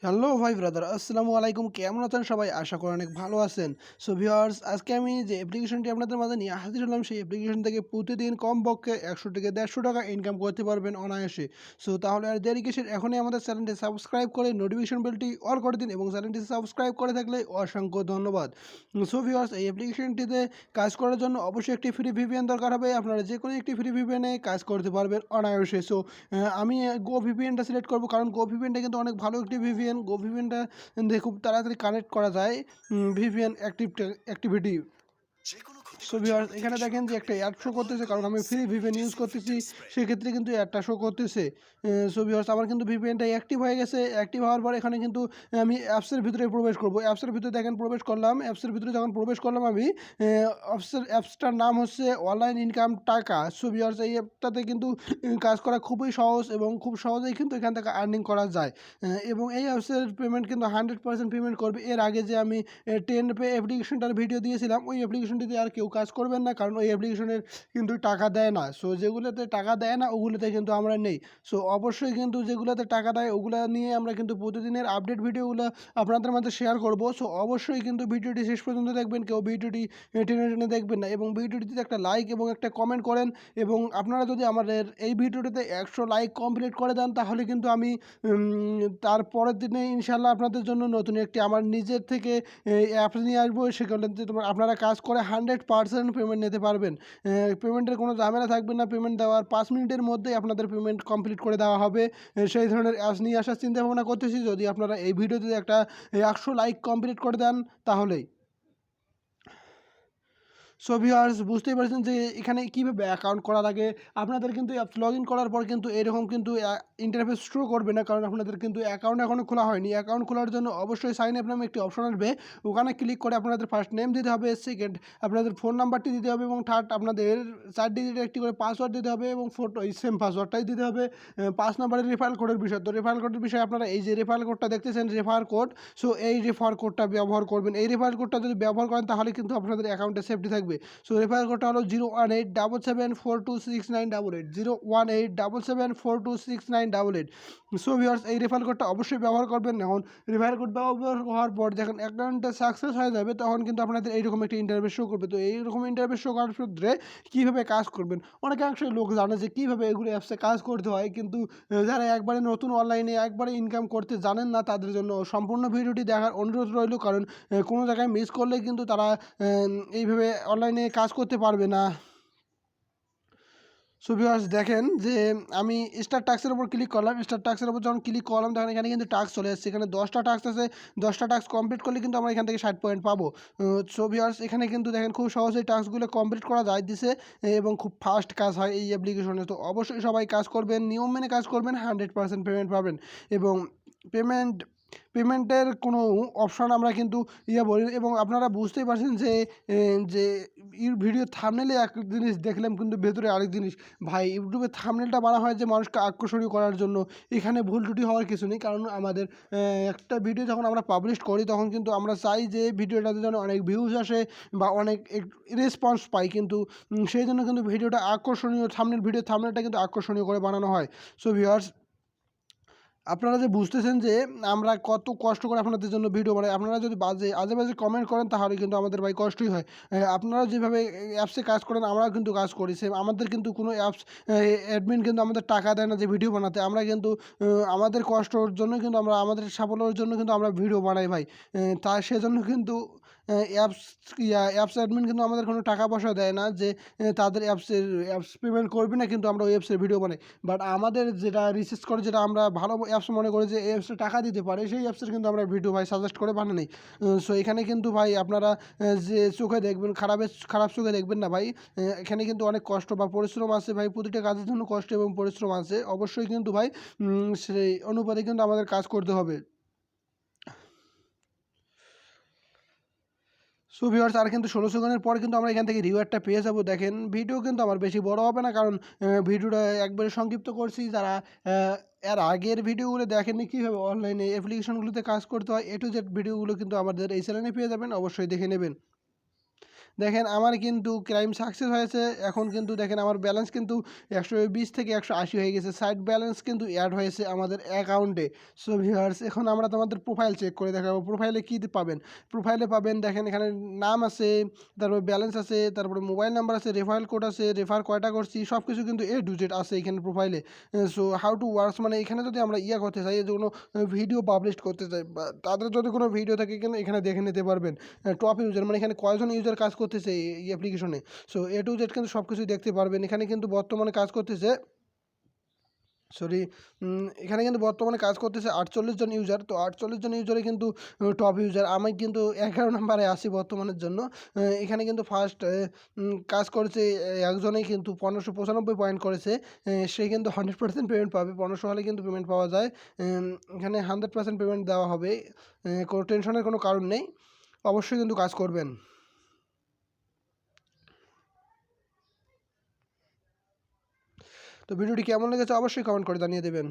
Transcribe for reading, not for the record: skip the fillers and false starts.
Hello ভাই brother, আসসালামু আলাইকুম। কেমন আছেন সবাই? আশা করি অনেক ভালো আছেন। সো ভিউয়ার্স, আজকে আমি যে অ্যাপ্লিকেশনটি আপনাদের মাঝে নিয়ে হাজির হলাম, সেই অ্যাপ্লিকেশন থেকে প্রতিদিন কমপক্ষে 100 থেকে 150 টাকা ইনকাম করতে পারবেন অনায়াসে। সো তাহলে আর দেরি কিসের? এখনই আমাদের চ্যানেলটি সাবস্ক্রাইব করে নোটিফিকেশন বেলটি অল করে দিন এবং চ্যানেলটি সাবস্ক্রাইব করে থাকলে অসংখ্য ধন্যবাদ। সো ভিউয়ার্স, এই অ্যাপ্লিকেশনটিতে কাজ করার জন্য অবশ্যই একটি ফ্রি ভিপিএন দরকার হবে। আপনারা যে কোনো একটি ফ্রি ভিপিএনে কাজ করতে পারবেন অনায়াসে। সো আমি গো ভিপিএনটা সিলেক্ট করব, কারণ গো ভিপিএনটা কিন্তু অনেক ভালো একটি ভিপিএন। গো ভিপিএনটা দিয়ে খুব তাড়াতাড়ি কানেক্ট করা যায় ভিপিএন অ্যাক্টিভিটি। সো ভিউয়ার্স, এখানে দেখেন যে একটা অ্যাড শো করতেছে, কারণ আমি ফ্রি ভিপিএন ইউজ করতেছি, সেক্ষেত্রে কিন্তু অ্যাডটা শো করতেছে। সো ভিউয়ার্স, আমার কিন্তু ভিপিএনটা অ্যাক্টিভ হয়ে গেছে। অ্যাক্টিভ হওয়ার পর এখানে কিন্তু আমি অ্যাপসের ভিতরে প্রবেশ করব। অ্যাপসের ভিতরে দেখেন প্রবেশ করলাম। অ্যাপসের ভিতরে যখন প্রবেশ করলাম আমি, অ্যাপসটার নাম হচ্ছে অনলাইন ইনকাম টাকা। সো ভিউয়ার্স, এই অ্যাপটাতে কিন্তু কাজ করা খুবই সহজ এবং খুব সহজেই কিন্তু এখান থেকে আর্নিং করা যায়। এবং এই অ্যাপসের পেমেন্ট কিন্তু 100% পেমেন্ট করবে। এর আগে যে আমি 10 পে অ্যাপ্লিকেশনটার ভিডিও দিয়েছিলাম, ওই অ্যাপ্লিকেশনটিতে আর কেউ কাজ করবেন না, কারণ ওই অ্যাপ্লিকেশনের কিন্তু টাকা দেয় না। সো যেগুলোতে টাকা দেয় না ওগুলোতে কিন্তু আমরা নেই। সো অবশ্যই কিন্তু যেগুলোতে টাকা দেয় ওগুলো নিয়ে আমরা কিন্তু প্রতিদিনের আপডেট ভিডিওগুলো আপনাদের মাঝে শেয়ার করব। সো অবশ্যই কিন্তু ভিডিওটি শেষ পর্যন্ত দেখবেন, কেউ ভিডিওটি টেনে টেনে দেখবেন না, এবং ভিডিওটিতে একটা লাইক এবং একটা কমেন্ট করেন। এবং আপনারা যদি আমাদের এই ভিডিওটিতে 100 লাইক কমপ্লিট করে দেন, তাহলে কিন্তু আমি তারপরের দিনে ইনশাল্লাহ আপনাদের জন্য নতুন একটি আমার নিজের থেকে অ্যাপস নিয়ে আসবো। সেখানে আপনারা কাজ করে 100% পেমেন্ট নিতে পারবেন। পেমেন্টের কোনো ঝামেলা থাকবে না। পেমেন্ট দেওয়ার 5 মিনিটের মধ্যেই আপনাদের পেমেন্ট কমপ্লিট করে দেওয়া হবে। সেই ধরনের অ্যাপস নিয়ে আসার চিন্তা ভাবনা করতেছি। যদি আপনারা এই ভিডিওতে একটা 100 লাইক কমপ্লিট করে দেন তাহলেই। সো ভিউয়ার্স, বুঝতেই পারছেন যে এখানে কীভাবে অ্যাকাউন্ট করা লাগে। আপনাদের কিন্তু অ্যাপস লগ ইন করার পর কিন্তু এরকম কিন্তু ইন্টারফেস শো করবে না, কারণ আপনাদের কিন্তু অ্যাকাউন্ট এখনও খোলা হয়নি। অ্যাকাউন্ট খোলার জন্য অবশ্যই সাইন আপ নামে একটি অপশন আসবে, ওখানে ক্লিক করে আপনাদের ফার্স্ট নেম দিতে হবে, সেকেন্ড আপনাদের ফোন নাম্বারটি দিতে হবে, এবং থার্ড আপনাদের 4 ডিজিটের একটি করে পাসওয়ার্ড দিতে হবে, এবং ফোটো এই সেম পাসওয়ার্ডটাই দিতে হবে। 5 নম্বরের রেফারেল কোডের বিষয়। তো রেফারেল কোডের বিষয়ে আপনারা এই যে রেফারেল কোডটা দেখতেছেন, রেফার কোড, সো এই রেফার কোডটা ব্যবহার করবেন। এই রেফারেল কোডটা যদি ব্যবহার করেন তাহলে কিন্তু আপনাদের অ্যাকাউন্টে সেফটি থাকবে। সো রেফারেল কোডটা হলো 01877426988, 01877426988। সো ভিউয়ার্স, এই রেফারেল কোডটা অবশ্যই ব্যবহার করবেন। এখন রেফারেল কোড ব্যবহার হওয়ার পর যখন অ্যাকাউন্টটা সাকসেস হয়ে যাবে, তখন কিন্তু আপনাদের এইরকম একটা ইন্টারভিউ শো করবে। তো এইরকম ইন্টারভিউ শো করার ক্ষেত্রে কীভাবে কাজ করবেন, অনেকাংশই লোক জানে যে কীভাবে এগুলো অ্যাপসে কাজ করতে হয়, কিন্তু যারা একবারে নতুন অনলাইনে একবারে ইনকাম করতে জানেন না, তাদের জন্য সম্পূর্ণ ভিডিওটি দেখার অনুরোধ রইল, কারণ কোনো জায়গায় মিস করলে কিন্তু তারা এইভাবে অনলাইনে কাজ করতে পারবে না। সো ভিউয়ার্স, দেখেন যে আমি স্টার টাস্কের উপর ক্লিক করলাম। স্টার টাস্কের উপর যখন ক্লিক করলাম, তখন এখানে কিন্তু টাস্ক চলে আসছে। এখানে 10টা টাস্ক আছে। 10টা টাস্ক কমপ্লিট করলে কিন্তু আমরা এখান থেকে 60 পয়েন্ট পাবো। সো ভিউয়ার্স, এখানে কিন্তু দেখেন খুব সহজেই টাস্কগুলো কমপ্লিট করা যায় দিছে, এবং খুব ফাস্ট কাজ হয় এই অ্যাপ্লিকেশনে। তো অবশ্যই সবাই কাজ করবেন, নিয়ম মেনে কাজ করবেন, 100% পেমেন্ট পাবেন। এবং পেমেন্টের কোনো অপশান আমরা কিন্তু বলি। এবং আপনারা বুঝতেই পারছেন যে যে ভিডিও থাম্বনেলে এক জিনিস দেখলাম, কিন্তু ভেতরে আরেক জিনিস। ভাই, ইউটিউবে থাম্বনেলটা বানা হয় যে মানুষকে আকর্ষণীয় করার জন্য। এখানে ভুল ত্রুটি হওয়ার কিছু নেই, কারণ আমাদের একটা ভিডিও যখন আমরা পাবলিশ করি, তখন কিন্তু আমরা চাই যে ভিডিওটাতে যেন অনেক ভিউজ আসে বা অনেক রেসপন্স পাই, কিন্তু সেই জন্য কিন্তু ভিডিওটা আকর্ষণীয়, থাম্বনেলটা কিন্তু আকর্ষণীয় করে বানানো হয়। সো ভিউয়ার্স, আপনারা যে বুঝতেছেন যে আমরা কত কষ্ট করে আপনাদের জন্য ভিডিও বানাই। আপনারা যদি আজে বাজে কমেন্ট করেন, তাহলে কিন্তু আমাদের ভাই কষ্টই হয়। আপনারা যেভাবে অ্যাপসে কাজ করেন, আমরাও কিন্তু কাজ করি সেম। আমাদের কিন্তু কোনো অ্যাপস অ্যাডমিন কিন্তু আমাদের টাকা দেয় না যে ভিডিও বানাতে। আমরা কিন্তু আমাদের কষ্টর জন্য কিন্তু আমরা আমাদের সাফল্যের জন্য কিন্তু আমরা ভিডিও বানাই ভাই। সেজন্য কিন্তু অ্যাপস অ্যাডমিন কিন্তু আমাদের কোনো টাকা পয়সা দেয় না যে তাদের অ্যাপস পেমেন্ট করবে না, কিন্তু আমরা ওই অ্যাপসের ভিডিও বানাই। বাট আমাদের যেটা রিসার্চ করে, যেটা আমরা ভালো অ্যাপস মনে করি যে এই অ্যাপসে টাকা দিতে পারে, সেই অ্যাপসের কিন্তু আমরা ভিডিও ভাই সাজেস্ট করে বানাই। সো এখানে কিন্তু ভাই আপনারা যে চোখে দেখবেন, খারাপ চোখে দেখবেন না ভাই। এখানে কিন্তু অনেক কষ্ট বা পরিশ্রম আছে ভাই। প্রতিটা কাজের জন্য কষ্ট এবং পরিশ্রম আছে অবশ্যই, কিন্তু ভাই সেই অনুপাতে কিন্তু আমাদের কাজ করতে হবে। সো ভিউয়ার্স, আর কিন্তু 16 সেকেন্ডের পর কিন্তু আমরা এখান থেকে রিওয়ার্ডটা পেয়ে যাবো। দেখেন, ভিডিও কিন্তু আমার বেশি বড় হবে না, কারণ ভিডিওটা একবারে সংক্ষিপ্ত করছি। যারা এর আগের ভিডিওগুলো দেখেননি কীভাবে অনলাইনে অ্যাপ্লিকেশনগুলোতে কাজ করতে হয়, A to Z ভিডিওগুলো কিন্তু আমাদের এই চ্যানেলে পেয়ে যাবেন, অবশ্যই দেখে নেবেন। দেখেন আমার কিন্তু ক্রাইম সাকসেস হয়েছে। এখন কিন্তু দেখেন আমার ব্যালেন্স কিন্তু 120 থেকে 180 হয়ে গেছে। সাইড ব্যালেন্স কিন্তু অ্যাড হয়েছে আমাদের অ্যাকাউন্টে। সো ভিউয়ার্স, এখন আমরা তোমাদের প্রোফাইল চেক করে দেখাবো। প্রোফাইলে কী পাবেন? প্রোফাইলে পাবেন দেখেন এখানে নাম আছে, তারপরে ব্যালেন্স আছে, তারপরে মোবাইল নাম্বার আছে, রেফারেল কোড আছে, রেফার কয়টা করছি সব কিছু কিন্তু এ টু জেড আছে এখানে প্রোফাইলে। সো হাউ টু ওয়ার্কস মানে এখানে যদি আমরা করতে চাই, যে কোনো ভিডিও পাবলিশ করতে চাই বা তাদের যদি কোনো ভিডিও থাকে কিন্তু এখানে দেখে নিতে পারবেন। টপ ইউজার মানে এখানে কয়জন ইউজার কাজ করতেছে এই অ্যাপ্লিকেশনে। সো এ টু জেড কিন্তু সব কিছুই দেখতে পারবেন। এখানে কিন্তু বর্তমানে কাজ করতেছে, সরি, এখানে কিন্তু বর্তমানে কাজ করতেছে 48 জন ইউজার। তো 48 জন ইউজারে কিন্তু টপ ইউজার। আমি কিন্তু 11 নম্বরে আছি বর্তমানের জন্য। এখানে কিন্তু ফার্স্ট কাজ করেছে একজনেই, কিন্তু 1595 পয়েন্ট করেছে। সে কিন্তু 100% পেমেন্ট পাবে। 1500 হলে কিন্তু পেমেন্ট পাওয়া যায়। এখানে 100% পেমেন্ট দেওয়া হবে। কোনো টেনশনের কোনো কারণ নেই, অবশ্যই কিন্তু কাজ করবেন। তো ভিডিওটি কেমন লেগেছে অবশ্যই কমেন্ট করে জানিয়ে দেবেন।